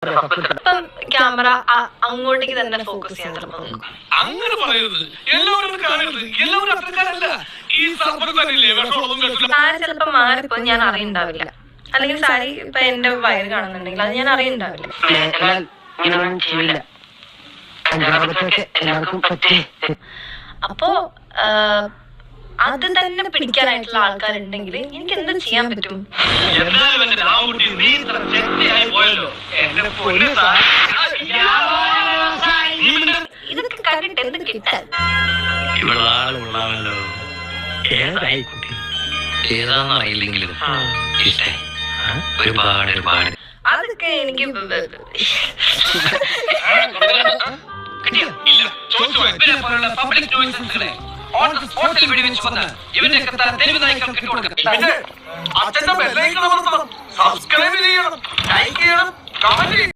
അപ്പം ക്യാമറ അങ്ങോട്ടേക്ക് തന്നെ ഫോക്കസ് ചെയ്യാൻ ചിലപ്പോൾ അങ്ങനെ പറയരുത്. എല്ലാവരും കാണരുത്. എല്ലാവരും അത്രക്കാരല്ല. ഈ സർപ്പത്ത് തന്നെയില്ലേ വിഷമുള്ളതും കേട്ടില്ല. സാരി ചിലപ്പോൾ മാറിപ്പോ ഞാൻ അറിയുണ്ടാവില്ല. അല്ലെങ്കിൽ സാരി ഇപ്പൊ എന്റെ വയറ് കാണുന്നുണ്ടെങ്കിൽ അത് ഞാൻ അറിയുണ്ടാവില്ല. അപ്പോ അത് തന്നെ പിടിക്കാനായിട്ടുള്ള ആൾക്കാരുണ്ടെങ്കിൽ എനിക്ക് എന്താ ചെയ്യാൻ പറ്റും? എന്നാലും എന്റെ രാവുകുട്ടി നീ ഇത്ര ചെറ്റയായി പോയല്ലോ. എന്റെ പൊന്നു ഇതൊക്കെ കണ്ടിട്ട് എന്ത് കിട്ടാൻ? ഇവിടെ ആളുള്ളാണല്ലോ. ഏതായി കുട്ടി? ഏതാന്ന് അറിയില്ലെങ്കിലും ഇഷ്ടായി. ഒരുപാട് അതൊക്കെ എനിക്ക് അച്ഛന്റെ ബെല്ലൈക്കൺ അമർത്തണം, സബ്സ്ക്രൈബ് ചെയ്യണം, ലൈക്ക് ചെയ്യണം, കമന്റ് ചെയ്യണം.